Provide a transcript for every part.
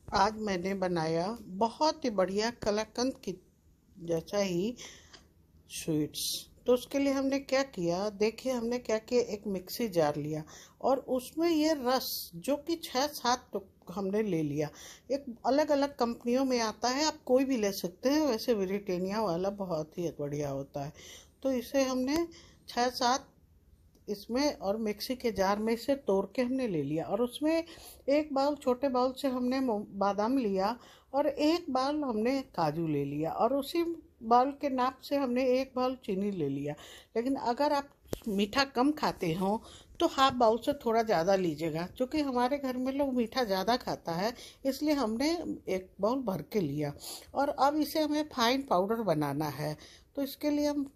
आज मैंने बनाया बहुत ही बढ़िया कलाकंद की जैसा ही स्वीट्स। तो उसके लिए हमने क्या किया, देखिए हमने क्या किया, एक मिक्सी जार लिया और उसमें ये रस जो कि 6-7 हमने ले लिया। एक अलग अलग कंपनियों में आता है, आप कोई भी ले सकते हैं, वैसे ब्रिटानिया वाला बहुत ही बढ़िया होता है। तो इसे हमने 6-7 इसमें और मिक्सी के जार में से तोड़ के हमने ले लिया और उसमें एक बाउल, छोटे बाउल से हमने बादाम लिया और एक बाउल हमने काजू ले लिया और उसी बाउल के नाप से हमने एक बाउल चीनी ले लिया। लेकिन अगर आप मीठा कम खाते हो तो हाफ बाउल से थोड़ा ज़्यादा लीजिएगा, क्योंकि हमारे घर में लोग मीठा ज़्यादा खाता है, इसलिए हमने एक बाउल भर के लिया। और अब इसे हमें फाइन पाउडर बनाना है। तो इसके लिए हम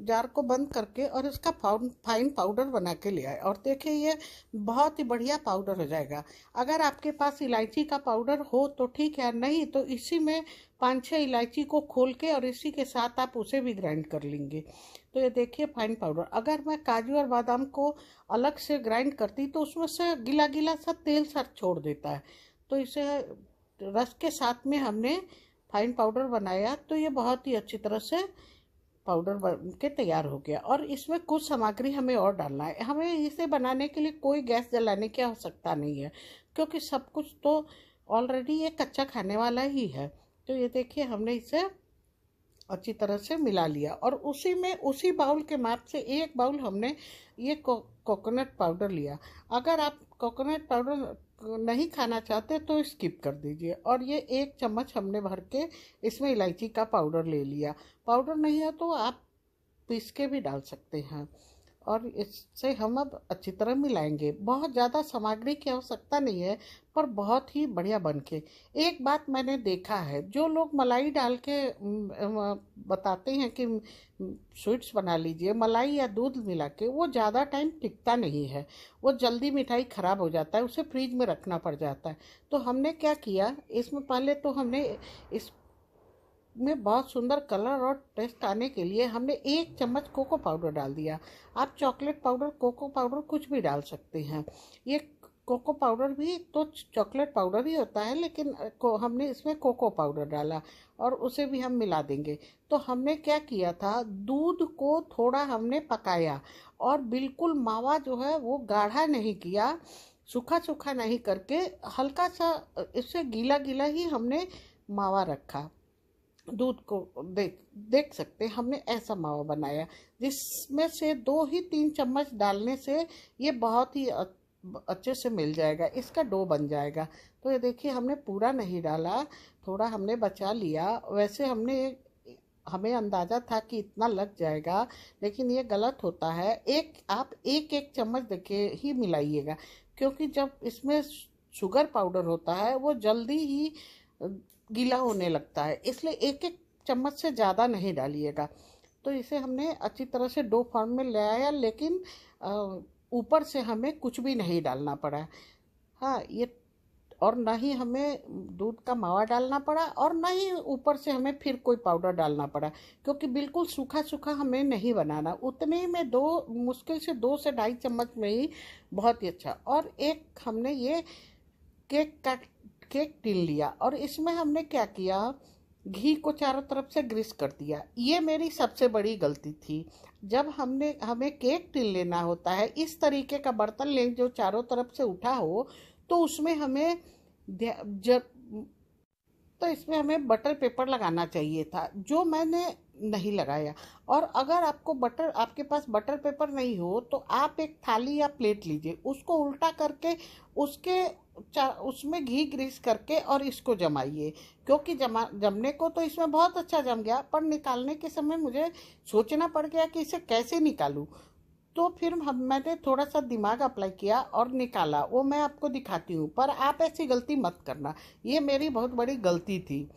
जार को बंद करके और इसका फाइन पाउडर बना के ले आए और देखिए ये बहुत ही बढ़िया पाउडर हो जाएगा। अगर आपके पास इलायची का पाउडर हो तो ठीक है, नहीं तो इसी में 5-6 इलायची को खोल के और इसी के साथ आप उसे भी ग्राइंड कर लेंगे। तो ये देखिए फाइन पाउडर। अगर मैं काजू और बादाम को अलग से ग्राइंड करती तो उसमें से गिला गिला सा तेल सा छोड़ देता है। तो इसे रस के साथ में हमने फाइन पाउडर बनाया तो ये बहुत ही अच्छी तरह से पाउडर बन के तैयार हो गया। और इसमें कुछ सामग्री हमें और डालना है। हमें इसे बनाने के लिए कोई गैस जलाने की आवश्यकता नहीं है, क्योंकि सब कुछ तो ऑलरेडी ये कच्चा खाने वाला ही है। तो ये देखिए हमने इसे अच्छी तरह से मिला लिया और उसी में उसी बाउल के माप से एक बाउल हमने ये कोकोनट पाउडर लिया। अगर आप कोकोनट पाउडर नहीं खाना चाहते तो स्किप कर दीजिए। और ये 1 चम्मच हमने भर के इसमें इलायची का पाउडर ले लिया। पाउडर नहीं है तो आप पीस के भी डाल सकते हैं। और इससे हम अब अच्छी तरह मिलाएंगे। बहुत ज़्यादा सामग्री की आवश्यकता नहीं है, पर बहुत ही बढ़िया बन के। एक बात मैंने देखा है, जो लोग मलाई डाल के बताते हैं कि स्वीट्स बना लीजिए मलाई या दूध मिला के, वो ज़्यादा टाइम टिकता नहीं है। वो जल्दी मिठाई ख़राब हो जाता है, उसे फ्रिज में रखना पड़ जाता है। तो हमने क्या किया, इसमें पहले तो हमने इस में बहुत सुंदर कलर और टेस्ट आने के लिए हमने 1 चम्मच कोको पाउडर डाल दिया। आप चॉकलेट पाउडर, कोको पाउडर कुछ भी डाल सकते हैं। ये कोको पाउडर भी तो चॉकलेट पाउडर ही होता है, लेकिन हमने इसमें कोको पाउडर डाला और उसे भी हम मिला देंगे। तो हमने क्या किया था, दूध को थोड़ा हमने पकाया और बिल्कुल मावा जो है वो गाढ़ा नहीं किया, सूखा सूखा नहीं करके हल्का सा इससे गीला गीला ही हमने मावा रखा। दूध को देख देख सकते हैं, हमने ऐसा मावा बनाया जिसमें से 2 ही 3 चम्मच डालने से ये बहुत ही अच्छे से मिल जाएगा, इसका डो बन जाएगा। तो ये देखिए हमने पूरा नहीं डाला, थोड़ा हमने बचा लिया। वैसे हमें अंदाज़ा था कि इतना लग जाएगा, लेकिन ये गलत होता है। आप एक एक चम्मच देखिए ही मिलाइएगा, क्योंकि जब इसमें शुगर पाउडर होता है वो जल्दी ही गीला होने लगता है, इसलिए एक एक चम्मच से ज़्यादा नहीं डालिएगा। तो इसे हमने अच्छी तरह से डो फॉर्म में ले आया, लेकिन ऊपर से हमें कुछ भी नहीं डालना पड़ा। हाँ, ये और ना ही हमें दूध का मावा डालना पड़ा और ना ही ऊपर से हमें फिर कोई पाउडर डालना पड़ा, क्योंकि बिल्कुल सूखा सूखा हमें नहीं बनाना। उतने ही में मुश्किल से 2 से 2.5 चम्मच में ही बहुत ही अच्छा। और एक हमने ये केक का केक टिन लिया और इसमें हमने क्या किया, घी को चारों तरफ से ग्रीस कर दिया। ये मेरी सबसे बड़ी गलती थी। जब हमें केक टिन लेना होता है, इस तरीके का बर्तन लें जो चारों तरफ से उठा हो, तो उसमें हमें तो इसमें हमें बटर पेपर लगाना चाहिए था, जो मैंने नहीं लगाया। और अगर आपके पास बटर पेपर नहीं हो तो आप एक थाली या प्लेट लीजिए, उसको उल्टा करके उसमें घी ग्रीस करके और इसको जमाइए। क्योंकि जमने को तो इसमें बहुत अच्छा जम गया, पर निकालने के समय मुझे सोचना पड़ गया कि इसे कैसे निकालूं। तो फिर मैंने थोड़ा सा दिमाग अप्लाई किया और निकाला, वो मैं आपको दिखाती हूँ। पर आप ऐसी गलती मत करना, ये मेरी बहुत बड़ी गलती थी।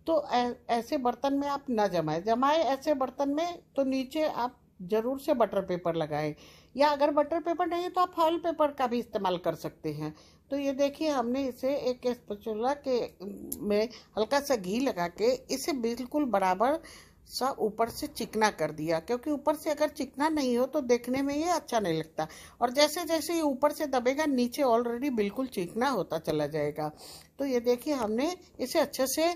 तो ऐसे बर्तन में आप ना जमाए ऐसे बर्तन में तो नीचे आप ज़रूर से बटर पेपर लगाएं, या अगर बटर पेपर नहीं तो आप फॉइल पेपर का भी इस्तेमाल कर सकते हैं। तो ये देखिए हमने इसे एक स्पैचुला के में हल्का सा घी लगा के इसे बिल्कुल बराबर सा ऊपर से चिकना कर दिया, क्योंकि ऊपर से अगर चिकना नहीं हो तो देखने में ये अच्छा नहीं लगता। और जैसे जैसे ये ऊपर से दबेगा नीचे ऑलरेडी बिल्कुल चिकना होता चला जाएगा। तो ये देखिए हमने इसे अच्छे से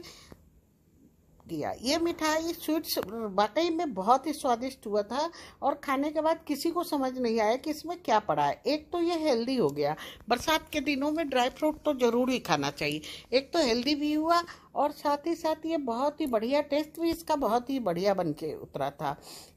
किया। ये मिठाई स्वीट्स वाकई में बहुत ही स्वादिष्ट हुआ था, और खाने के बाद किसी को समझ नहीं आया कि इसमें क्या पड़ा है। एक तो ये हेल्दी हो गया, बरसात के दिनों में ड्राई फ्रूट तो ज़रूर ही खाना चाहिए। एक तो हेल्दी भी हुआ, और साथ ही साथ ये बहुत ही बढ़िया, टेस्ट भी इसका बहुत ही बढ़िया बन के उतरा था।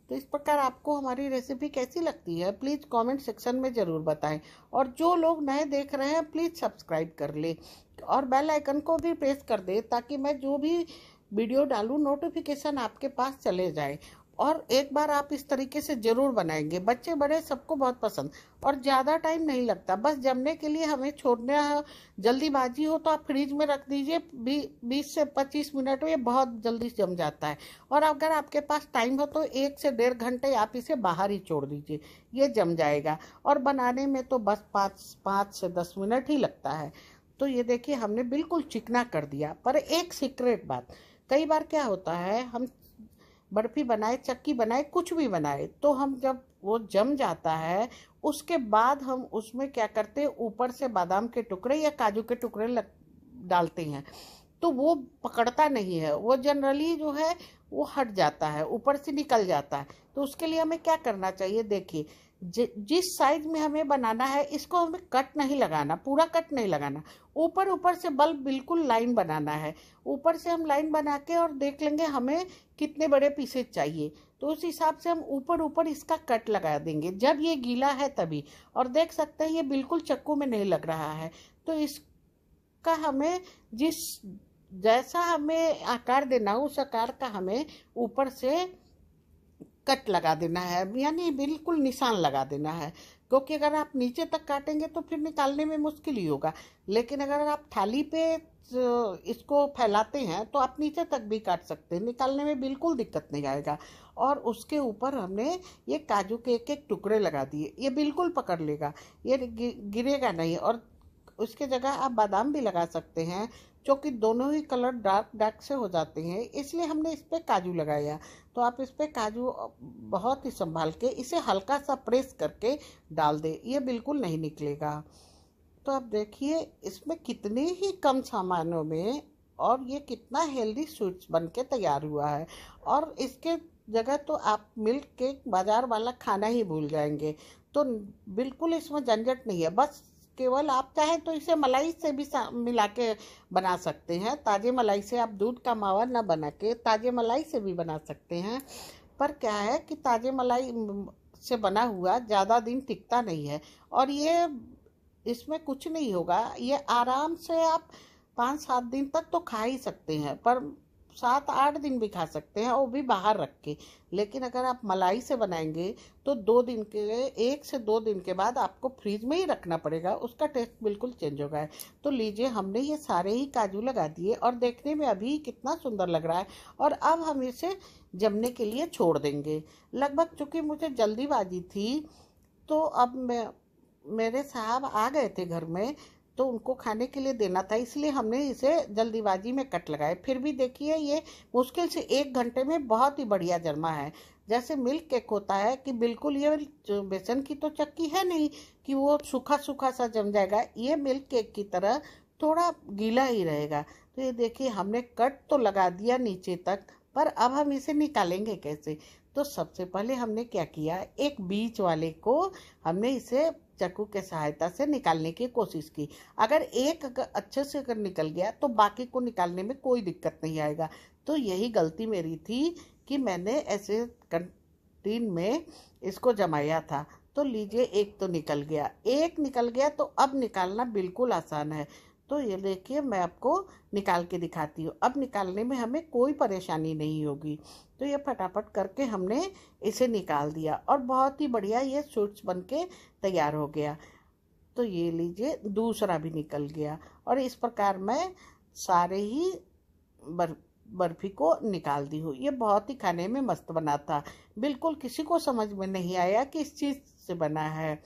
तो इस प्रकार आपको हमारी रेसिपी कैसी लगती है प्लीज़ कमेंट सेक्शन में ज़रूर बताएं। और जो लोग नए देख रहे हैं प्लीज़ सब्सक्राइब कर ले, और बेल आइकन को भी प्रेस कर दे, ताकि मैं जो भी वीडियो डालूं नोटिफिकेशन आपके पास चले जाए। और एक बार आप इस तरीके से ज़रूर बनाएंगे, बच्चे बड़े सबको बहुत पसंद। और ज़्यादा टाइम नहीं लगता, बस जमने के लिए हमें छोड़ना है। जल्दीबाजी हो तो आप फ्रिज में रख दीजिए 20 से 25 मिनट में, ये बहुत जल्दी जम जाता है। और अगर आपके पास टाइम हो तो 1 से 1.5 घंटे आप इसे बाहर ही छोड़ दीजिए, ये जम जाएगा। और बनाने में तो बस 5 से 10 मिनट ही लगता है। तो ये देखिए हमने बिल्कुल चिकना कर दिया। पर एक सीक्रेट बात, कई बार क्या होता है, हम बर्फी बनाए, चक्की बनाए, कुछ भी बनाए, तो हम जब वो जम जाता है उसके बाद हम उसमें क्या करते हैं, ऊपर से बादाम के टुकड़े या काजू के टुकड़े डालते हैं, तो वो पकड़ता नहीं है, वो जनरली जो है वो हट जाता है, ऊपर से निकल जाता है। तो उसके लिए हमें क्या करना चाहिए, देखिए जिस साइज में हमें बनाना है इसको हमें कट नहीं लगाना, पूरा कट नहीं लगाना, ऊपर ऊपर से बल्ब बिल्कुल लाइन बनाना है। ऊपर से हम लाइन बना के और देख लेंगे हमें कितने बड़े पीसेज चाहिए, तो उस हिसाब से हम ऊपर ऊपर इसका कट लगा देंगे जब ये गीला है तभी। और देख सकते हैं ये बिल्कुल चक्कू में नहीं लग रहा है। तो इसका हमें जैसा हमें आकार देना उस आकार का हमें ऊपर से कट लगा देना है, यानी बिल्कुल निशान लगा देना है। क्योंकि अगर आप नीचे तक काटेंगे तो फिर निकालने में मुश्किल ही होगा। लेकिन अगर आप थाली पे इसको फैलाते हैं तो आप नीचे तक भी काट सकते हैं, निकालने में बिल्कुल दिक्कत नहीं आएगा। और उसके ऊपर हमने ये काजू के एक एक टुकड़े लगा दिए, ये बिल्कुल पकड़ लेगा, ये गिरेगा नहीं। और उसके जगह आप बादाम भी लगा सकते हैं, जो कि दोनों ही कलर डार्क डार्क से हो जाते हैं, इसलिए हमने इस पर काजू लगाया। तो आप इस पर काजू बहुत ही संभाल के इसे हल्का सा प्रेस करके डाल दें, ये बिल्कुल नहीं निकलेगा। तो आप देखिए इसमें कितने ही कम सामानों में और ये कितना हेल्दी स्वीट्स बन के तैयार हुआ है। और इसके जगह तो आप मिल्क केक बाजार वाला खाना ही भूल जाएंगे। तो बिल्कुल इसमें झंझट नहीं है, बस केवल आप चाहें तो इसे मलाई से भी मिला के बना सकते हैं। ताज़े मलाई से आप दूध का मावा ना बना के ताज़े मलाई से भी बना सकते हैं। पर क्या है कि ताज़े मलाई से बना हुआ ज़्यादा दिन टिकता नहीं है, और ये इसमें कुछ नहीं होगा, ये आराम से आप 5-7 दिन तक तो खा ही सकते हैं, पर 7-8 दिन भी खा सकते हैं, वो भी बाहर रख के। लेकिन अगर आप मलाई से बनाएंगे तो 1 से 2 दिन के बाद आपको फ्रीज में ही रखना पड़ेगा, उसका टेस्ट बिल्कुल चेंज होगा। तो लीजिए हमने ये सारे ही काजू लगा दिए और देखने में अभी कितना सुंदर लग रहा है। और अब हम इसे जमने के लिए छोड़ देंगे। लगभग चूँकि मुझे जल्दीबाजी थी तो अब मेरे साहब आ गए थे घर में, तो उनको खाने के लिए देना था, इसलिए हमने इसे जल्दीबाजी में कट लगाए। फिर भी देखिए ये मुश्किल से 1 घंटे में बहुत ही बढ़िया जमा है। जैसे मिल्क केक होता है कि बिल्कुल ये बेसन की तो चक्की है नहीं कि वो सूखा सूखा सा जम जाएगा, ये मिल्क केक की तरह थोड़ा गीला ही रहेगा। तो ये देखिए हमने कट तो लगा दिया नीचे तक, पर अब हम इसे निकालेंगे कैसे। तो सबसे पहले हमने क्या किया, एक बीच वाले को हमने इसे चाकू के सहायता से निकालने की कोशिश की। अगर एक अच्छे से अगर निकल गया तो बाकी को निकालने में कोई दिक्कत नहीं आएगा। तो यही गलती मेरी थी कि मैंने ऐसे कंटीन में इसको जमाया था। तो लीजिए एक तो निकल गया, तो अब निकालना बिल्कुल आसान है। तो ये देखिए मैं आपको निकाल के दिखाती हूँ, अब निकालने में हमें कोई परेशानी नहीं होगी। तो ये फटाफट करके हमने इसे निकाल दिया और बहुत ही बढ़िया ये स्वीट्स बन के तैयार हो गया। तो ये लीजिए दूसरा भी निकल गया, और इस प्रकार मैं सारे ही बर्फी को निकाल दी हूँ। ये बहुत ही खाने में मस्त बना था, बिल्कुल किसी को समझ में नहीं आया कि इस चीज़ से बना है।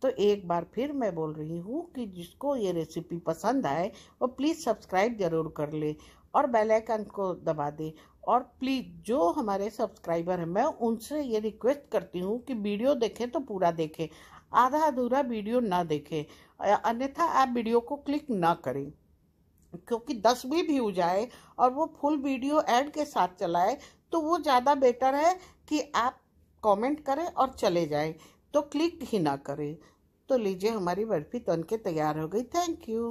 तो एक बार फिर मैं बोल रही हूँ कि जिसको ये रेसिपी पसंद आए वो प्लीज़ सब्सक्राइब ज़रूर कर ले, और बेल आइकन को दबा दें। और प्लीज़ जो हमारे सब्सक्राइबर हैं, मैं उनसे ये रिक्वेस्ट करती हूँ कि वीडियो देखें तो पूरा देखें, आधा अधूरा वीडियो ना देखें, अन्यथा आप वीडियो को क्लिक ना करें। क्योंकि 10 भी व्यू जाए और वो फुल वीडियो ऐड के साथ चलाए तो वो ज़्यादा बेटर है कि आप कमेंट करें और चले जाएं, तो क्लिक ही ना करें। तो लीजिए, हमारी बर्फ़ी तन के तैयार हो गई। Thank you.